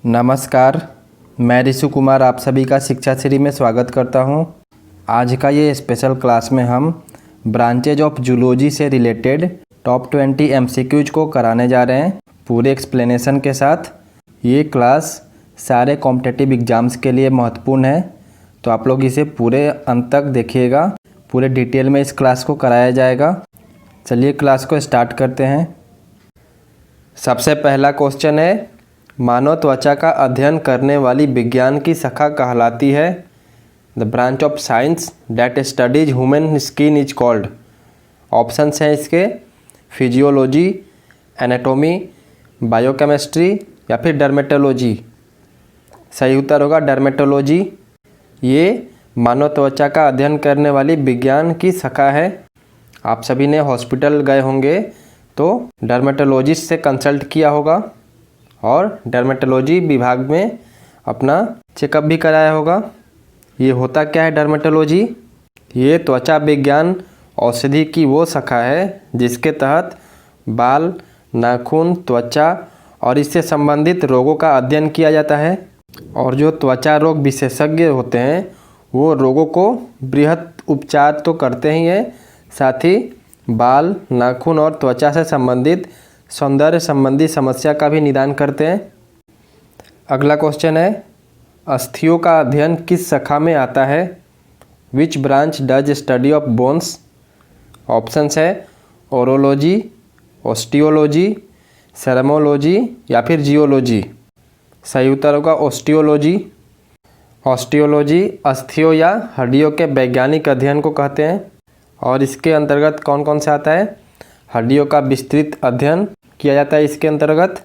नमस्कार, मैं ऋषि कुमार आप सभी का शिक्षा श्री में स्वागत करता हूं। आज का ये स्पेशल क्लास में हम ब्रांचेज ऑफ जूलॉजी से रिलेटेड टॉप 20 एमसीक्यूज को कराने जा रहे हैं पूरे एक्सप्लेनेशन के साथ। ये क्लास सारे कॉम्पिटिटिव एग्ज़ाम्स के लिए महत्वपूर्ण है, तो आप लोग इसे पूरे अंत तक देखिएगा। पूरे डिटेल में इस क्लास को कराया जाएगा। चलिए क्लास को स्टार्ट करते हैं। सबसे पहला क्वेश्चन है, मानव त्वचा का अध्ययन करने वाली विज्ञान की शाखा कहलाती है। The branch of science that studies human skin is called. Options हैं इसके, फिजियोलॉजी, एनाटॉमी, बायोकेमिस्ट्री या फिर डर्मेटोलॉजी। सही उत्तर होगा डर्मेटोलॉजी। ये मानव त्वचा का अध्ययन करने वाली विज्ञान की शाखा है। आप सभी ने हॉस्पिटल गए होंगे तो डर्मेटोलॉजिस्ट से कंसल्ट किया होगा और डर्मेटोलॉजी विभाग में अपना चेकअप भी कराया होगा। ये होता क्या है डर्मेटोलॉजी? ये त्वचा विज्ञान औषधि की वो शाखा है जिसके तहत बाल, नाखून, त्वचा और इससे संबंधित रोगों का अध्ययन किया जाता है। और जो त्वचा रोग विशेषज्ञ होते हैं वो रोगों को बृहत उपचार तो करते ही हैं, साथ ही बाल, नाखून और त्वचा से संबंधित सौंदर्य संबंधी समस्या का भी निदान करते हैं। अगला क्वेश्चन है, अस्थियों का अध्ययन किस शाखा में आता है? Which branch does study of bones? Options है ओरोलॉजी, ऑस्टियोलॉजी, सेरेमोलॉजी या फिर जियोलॉजी। सही उत्तर होगा ऑस्टियोलॉजी। ऑस्टियोलॉजी अस्थियों या हड्डियों के वैज्ञानिक अध्ययन को कहते हैं और इसके अंतर्गत कौन कौन से आता है? हड्डियों का विस्तृत अध्ययन किया जाता है इसके अंतर्गत,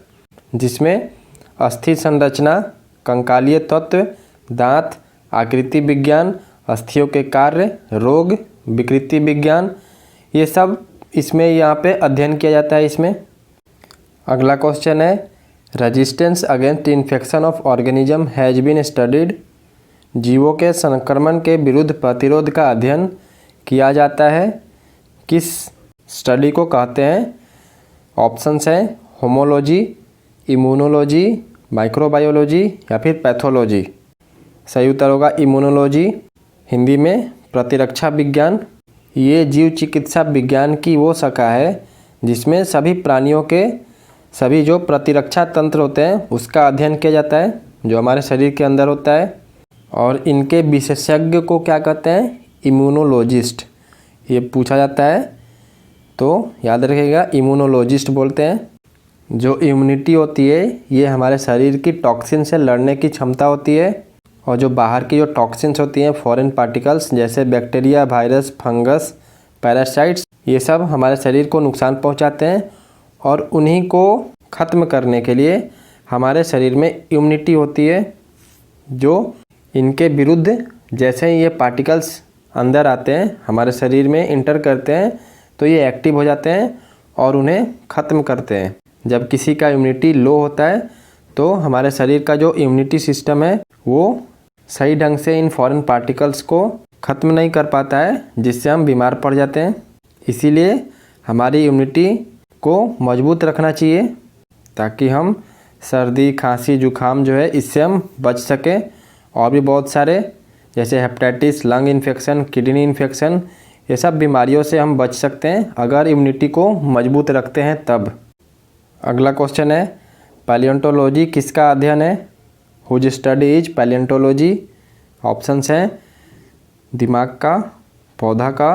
जिसमें अस्थि संरचना, कंकालीय तत्व, दांत, आकृति विज्ञान, अस्थियों के कार्य, रोग, विकृति विज्ञान, ये सब इसमें यहाँ पे अध्ययन किया जाता है इसमें। अगला क्वेश्चन है, resistance against infection of organism has been studied. जीवों के संक्रमण के विरुद्ध प्रतिरोध का अध्ययन किया जाता है, किस स्टडी को कहते हैं? ऑप्शंस हैं होमोलॉजी, इम्यूनोलॉजी, माइक्रोबायोलॉजी या फिर पैथोलॉजी। सही उत्तर होगा इम्यूनोलॉजी, हिंदी में प्रतिरक्षा विज्ञान। ये जीव चिकित्सा विज्ञान की वो शाखा है जिसमें सभी प्राणियों के सभी जो प्रतिरक्षा तंत्र होते हैं उसका अध्ययन किया जाता है जो हमारे शरीर के अंदर होता है, और इनके विशेषज्ञ को क्या कहते हैं? इम्यूनोलॉजिस्ट। ये पूछा जाता है तो याद रखिएगा इम्यूनोलॉजिस्ट बोलते हैं। जो इम्यूनिटी होती है ये हमारे शरीर की टॉक्सिन से लड़ने की क्षमता होती है, और जो बाहर की जो टॉक्सिन्स होती हैं फॉरेन पार्टिकल्स जैसे बैक्टीरिया, वायरस, फंगस, पैरासाइट्स, ये सब हमारे शरीर को नुकसान पहुंचाते हैं और उन्हीं को ख़त्म करने के लिए हमारे शरीर में इम्यूनिटी होती है जो इनके विरुद्ध जैसे ही ये पार्टिकल्स अंदर आते हैं हमारे शरीर में इंटर करते हैं तो ये एक्टिव हो जाते हैं और उन्हें ख़त्म करते हैं। जब किसी का इम्यूनिटी लो होता है तो हमारे शरीर का जो इम्यूनिटी सिस्टम है वो सही ढंग से इन फॉरेन पार्टिकल्स को ख़त्म नहीं कर पाता है, जिससे हम बीमार पड़ जाते हैं। इसीलिए हमारी इम्यूनिटी को मजबूत रखना चाहिए ताकि हम सर्दी, खांसी, जुखाम जो है इससे हम बच सकें। और भी बहुत सारे जैसे hepatitis, lung infection, kidney infection, ये सब बीमारियों से हम बच सकते हैं अगर इम्यूनिटी को मजबूत रखते हैं तब। अगला क्वेश्चन है, पैलियोंटोलॉजी किसका अध्ययन है? Whose study is palaeontology? Options हैं दिमाग का, पौधा का,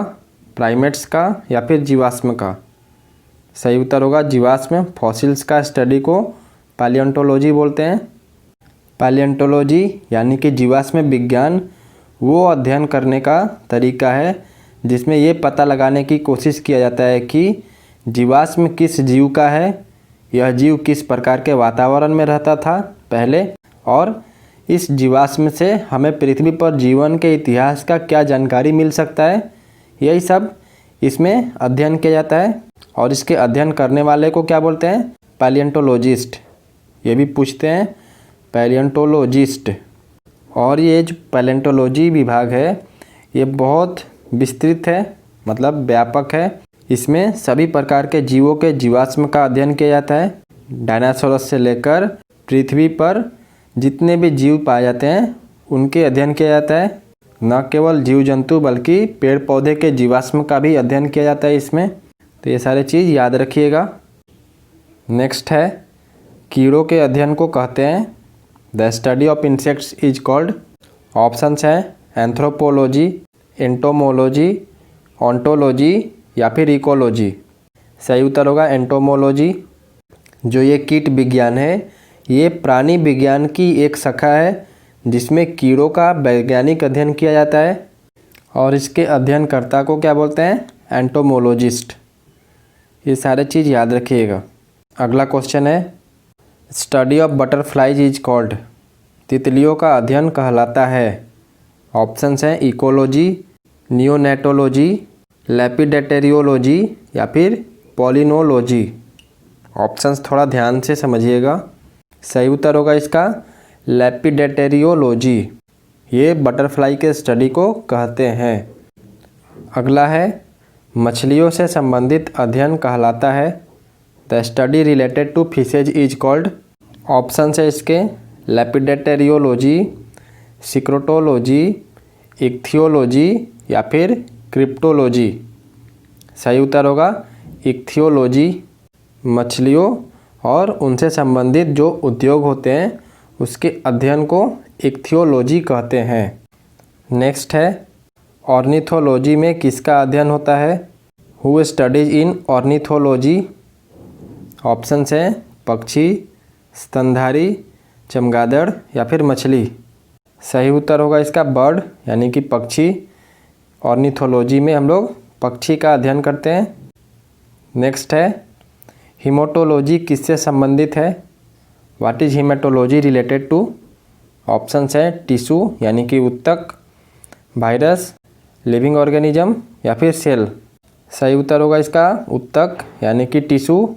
प्राइमेट्स का या फिर जीवाश्म का। सही उत्तर होगा जीवाश्म, फॉसिल्स का स्टडी को पैलियोंटोलॉजी बोलते हैं। पैलियोंटोलॉजी यानी कि जीवाश्म विज्ञान वो अध्ययन करने का तरीका है जिसमें ये पता लगाने की कोशिश किया जाता है कि जीवाश्म किस जीव का है, यह जीव किस प्रकार के वातावरण में रहता था पहले, और इस जीवाश्म से हमें पृथ्वी पर जीवन के इतिहास का क्या जानकारी मिल सकता है। यही सब इसमें अध्ययन किया जाता है और इसके अध्ययन करने वाले को क्या बोलते हैं? पैलियोंटोलॉजिस्ट। ये भी पूछते हैं पैलियोंटोलॉजिस्ट। और ये जो पैलियोंटोलॉजी विभाग है ये बहुत विस्तृत है, मतलब व्यापक है। इसमें सभी प्रकार के जीवों के जीवाश्म का अध्ययन किया जाता है, डायनासोरस से लेकर पृथ्वी पर जितने भी जीव पाए जाते हैं उनके अध्ययन किया जाता है। न केवल जीव जंतु बल्कि पेड़ पौधे के जीवाश्म का भी अध्ययन किया जाता है इसमें। तो ये सारे चीज़ याद रखिएगा। नेक्स्ट है, कीड़ों के अध्ययन को कहते हैं the study of insects is called. Options हैं एंथ्रोपोलॉजी, एंटोमोलॉजी, ऑन्टोलॉजी या फिर इकोलॉजी। सही उत्तर होगा एंटोमोलॉजी। जो ये कीट विज्ञान है ये प्राणी विज्ञान की एक शाखा है जिसमें कीड़ों का वैज्ञानिक अध्ययन किया जाता है और इसके अध्ययनकर्ता को क्या बोलते हैं, एंटोमोलॉजिस्ट। ये सारे चीज़ याद रखिएगा। अगला क्वेश्चन है, study of butterflies is called. तितलियों का अध्ययन कहलाता है। ऑप्शंस हैं इकोलॉजी, नियोनेटोलॉजी, लेपिडेटेरियोलॉजी या फिर पॉलिनोलॉजी। ऑप्शंस थोड़ा ध्यान से समझिएगा। सही उत्तर होगा इसका लेपिडेटेरियोलॉजी। ये बटरफ्लाई के स्टडी को कहते हैं। अगला है, मछलियों से संबंधित अध्ययन कहलाता है। The study related to fishes is called. Option है इसके लेपिडेटेरियोलॉजी, सिक्रोटोलॉजी, इक्थियोलॉजी या फिर क्रिप्टोलॉजी। सही उत्तर होगा इक्थियोलॉजी। मछलियों और उनसे संबंधित जो उद्योग होते हैं उसके अध्ययन को इक्थियोलॉजी कहते हैं। नेक्स्ट है, ऑर्निथोलॉजी में किसका अध्ययन होता है। Who studies in ornithology. Options हैं पक्षी, स्तनधारी, चमगादड़ या फिर मछली। सही उत्तर होगा इसका बर्ड यानी कि पक्षी। ऑर्निथोलॉजी में हम लोग पक्षी का अध्ययन करते हैं। नेक्स्ट है, हीमेटोलॉजी किससे संबंधित है। What is haematology related to. Options हैं टिश्यू यानी कि ऊतक, वायरस, लिविंग ऑर्गेनिज्म या फिर सेल। सही उत्तर होगा इसका ऊतक यानी कि टिश्यू।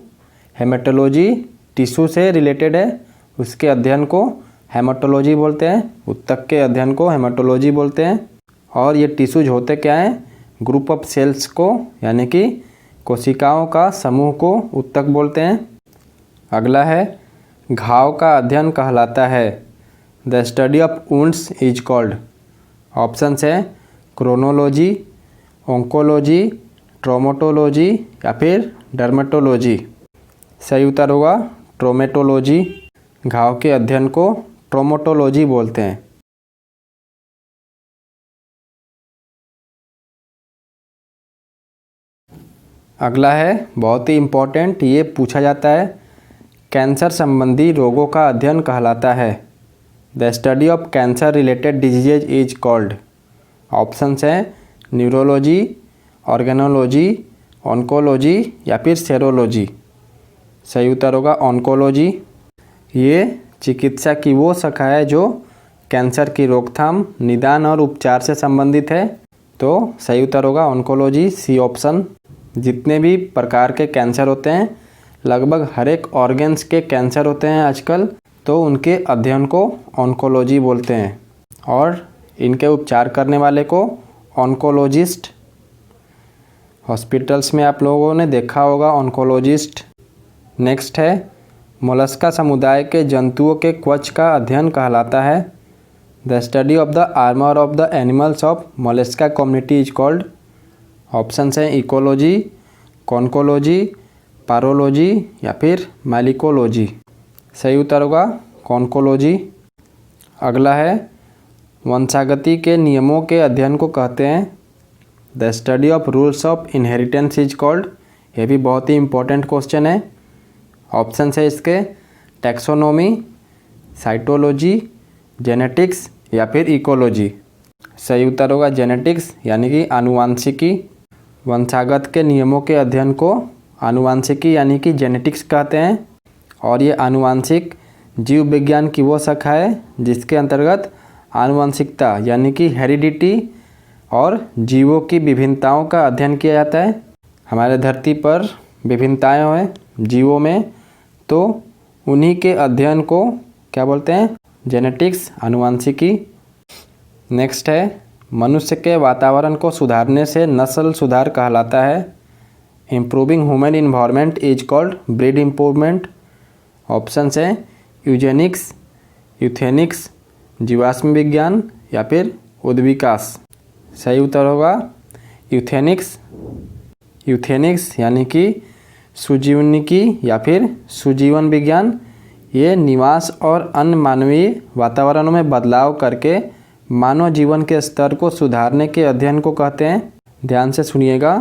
हेमेटोलॉजी टिश्यू से रिलेटेड है, उसके अध्ययन को हेमेटोलॉजी बोलते हैं। ऊतक के अध्ययन को हेमेटोलॉजी बोलते हैं। और ये टिश्यूज होते क्या हैं, ग्रुप ऑफ सेल्स को यानी कि कोशिकाओं का समूह को ऊतक बोलते हैं। अगला है, घाव का अध्ययन कहलाता है। The study of wounds is called. Options है क्रोनोलॉजी, ओंकोलॉजी, ट्रोमेटोलॉजी या फिर डर्मेटोलॉजी। सही उत्तर होगा ट्रोमेटोलॉजी। घाव के अध्ययन को ट्रोमेटोलॉजी बोलते हैं। अगला है बहुत ही इम्पोर्टेंट, ये पूछा जाता है, कैंसर संबंधी रोगों का अध्ययन कहलाता है। The study of cancer related diseases is called. Options हैं न्यूरोलॉजी, ऑर्गेनोलॉजी, ऑन्कोलॉजी या फिर सेरोलॉजी। सही उत्तर होगा ऑन्कोलॉजी। ये चिकित्सा की वो शाखा है जो कैंसर की रोकथाम, निदान और उपचार से संबंधित है। तो सही उत्तर होगा ऑन्कोलॉजी, सी ऑप्शन। जितने भी प्रकार के कैंसर होते हैं, लगभग हर एक ऑर्गन्स के कैंसर होते हैं आजकल, तो उनके अध्ययन को ऑन्कोलॉजी बोलते हैं और इनके उपचार करने वाले को ऑन्कोलॉजिस्ट। हॉस्पिटल्स में आप लोगों ने देखा होगा ऑन्कोलॉजिस्ट। नेक्स्ट है, मोलस्का समुदाय के जंतुओं के क्वच का अध्ययन कहलाता है। The study of the armour of the animals of Mollusca community is called. Options हैं इकोलॉजी, कॉन्कोलॉजी, पारोलॉजी या फिर मालिकोलॉजी। सही उत्तर होगा कॉन्कोलॉजी। अगला है, वंशागति के नियमों के अध्ययन को कहते हैं। The study of rules of inheritance is called. ये भी बहुत ही इंपॉर्टेंट क्वेश्चन है। ऑप्शन है इसके टैक्सोनॉमी, साइटोलॉजी, जेनेटिक्स या फिर इकोलॉजी। सही उत्तर होगा जेनेटिक्स यानी कि आनुवांशिकी। वंशागत के नियमों के अध्ययन को आनुवांशिकी यानी कि जेनेटिक्स कहते हैं और ये आनुवांशिक जीव विज्ञान की वो शाखा है जिसके अंतर्गत आनुवंशिकता यानी कि हेरिडिटी और जीवों की विभिन्नताओं का अध्ययन किया जाता है। हमारे धरती पर विभिन्नताएं हैं जीवों में, तो उन्हीं के अध्ययन को क्या बोलते हैं, जेनेटिक्स, आनुवंशिकी। नेक्स्ट है, मनुष्य के वातावरण को सुधारने से नस्ल सुधार कहलाता है। Improving human environment is called breed improvement. Options हैं यूजेनिक्स, यूथेनिक्स, जीवाश्म विज्ञान या फिर उद्विकास। सही उत्तर होगा यूथेनिक्स। यूथेनिक्स यानी कि सुजीवनिकी या फिर सुजीवन विज्ञान, ये निवास और अन्य मानवीय वातावरणों में बदलाव करके मानव जीवन के स्तर को सुधारने के अध्ययन को कहते हैं। ध्यान से सुनिएगा,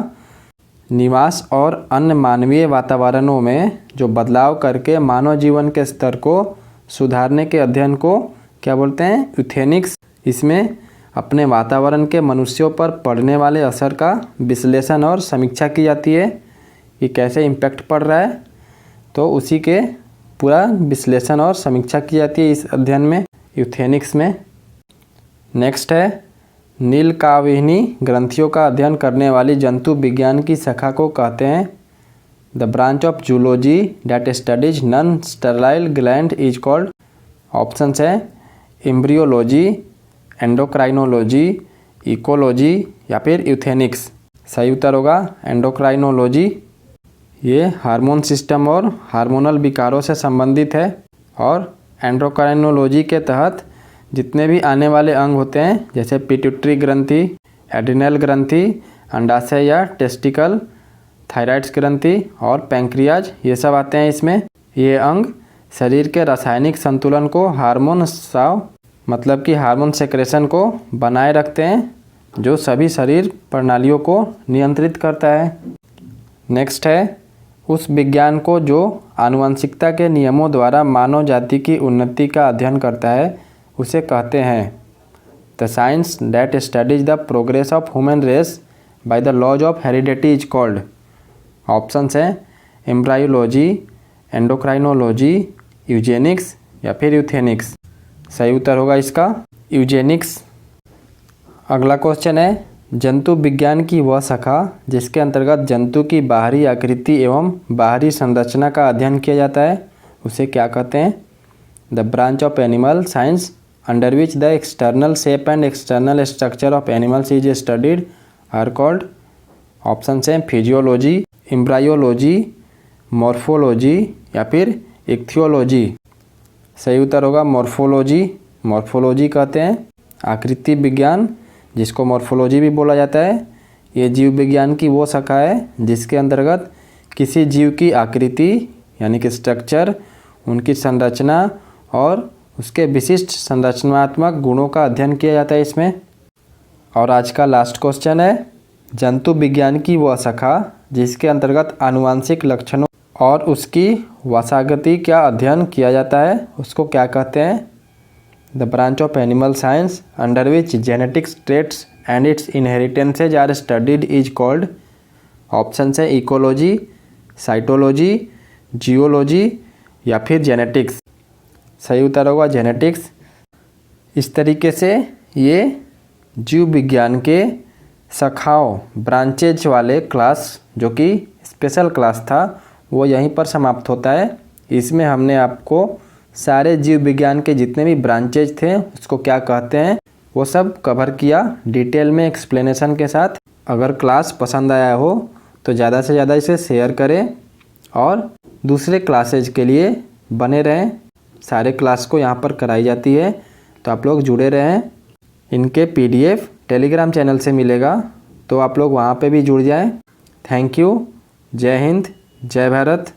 निवास और अन्य मानवीय वातावरणों में जो बदलाव करके मानव जीवन के स्तर को सुधारने के अध्ययन को क्या बोलते हैं? यूथेनिक्स। इसमें अपने वातावरण के मनुष्यों पर पड़ने वाले असर का विश्लेषण और समीक्षा की जाती है कि कैसे इम्पैक्ट पड़ रहा है, तो उसी के पूरा विश्लेषण और समीक्षा की जाती है इस अध्ययन में, यूथेनिक्स में। नेक्स्ट है, नीलकाविहिनी ग्रंथियों का अध्ययन करने वाली जंतु विज्ञान की शाखा को कहते हैं? The branch of zoology that studies non sterile gland is called. Options है एम्ब्रियोलॉजी, एंडोक्राइनोलॉजी, इकोलॉजी या फिर यूथेनिक्स। सही उत्तर होगा एंडोक्राइनोलॉजी। ये हार्मोन सिस्टम और हार्मोनल विकारों से संबंधित है और एंडोक्राइनोलॉजी के तहत जितने भी आने वाले अंग होते हैं जैसे पिट्यूटरी ग्रंथि, एड्रिनल ग्रंथि, अंडाशय या टेस्टिकल, थायराइड्स ग्रंथि और पैंक्रियाज, ये सब आते हैं इसमें। ये अंग शरीर के रासायनिक संतुलन को हार्मोन स्राव मतलब कि हार्मोन सेक्रेशन को बनाए रखते हैं, जो सभी शरीर प्रणालियों को नियंत्रित करता है। नेक्स्ट है, उस विज्ञान को जो आनुवंशिकता के नियमों द्वारा मानव जाति की उन्नति का अध्ययन करता है उसे कहते हैं? The science that studies the progress of human race by the laws of heredity is called. Options हैं एम्ब्रायोलॉजी, एंडोक्राइनोलॉजी, यूजेनिक्स या फिर यूथेनिक्स। सही उत्तर होगा इसका यूजेनिक्स। अगला क्वेश्चन है, जंतु विज्ञान की वह शाखा जिसके अंतर्गत जंतु की बाहरी आकृति एवं बाहरी संरचना का अध्ययन किया जाता है उसे क्या कहते हैं? The branch of animal science under which the external shape and external structure of animals is studied are called. Option हैं फिजियोलॉजी, एम्ब्रायोलॉजी, मॉर्फोलॉजी या फिर इक्थियोलॉजी। सही उत्तर होगा मॉर्फोलॉजी। मॉर्फोलॉजी कहते हैं आकृति विज्ञान, जिसको मॉर्फोलॉजी भी बोला जाता है। ये जीव विज्ञान की वो शाखा है जिसके अंतर्गत किसी जीव की आकृति यानी कि स्ट्रक्चर, उनकी संरचना और उसके विशिष्ट संरचनात्मक गुणों का अध्ययन किया जाता है इसमें। और आज का लास्ट क्वेश्चन है, जंतु विज्ञान की वह शाखा जिसके अंतर्गत आनुवांशिक लक्षणों और उसकी वंशागति का अध्ययन किया जाता है उसको क्या कहते हैं? The branch of animal science under which genetics traits and its inheritances are studied is called. Option है इकोलॉजी, साइटोलॉजी, जियोलॉजी या फिर जेनेटिक्स। सही उत्तर होगा जेनेटिक्स। इस तरीके से ये जीव विज्ञान के शाखाओं ब्रांचेज वाले क्लास जो कि स्पेशल क्लास था वो यहीं पर समाप्त होता है। इसमें हमने आपको सारे जीव विज्ञान के जितने भी ब्रांचेज थे उसको क्या कहते हैं वो सब कवर किया डिटेल में एक्सप्लेनेशन के साथ। अगर क्लास पसंद आया हो तो ज़्यादा से ज़्यादा इसे शेयर करें और दूसरे क्लासेज के लिए बने रहें। सारे क्लास को यहाँ पर कराई जाती है तो आप लोग जुड़े रहें। इनके PDF टेलीग्राम चैनल से मिलेगा तो आप लोग वहाँ पे भी जुड़ जाएं। Thank you. जय हिंद, जय भारत।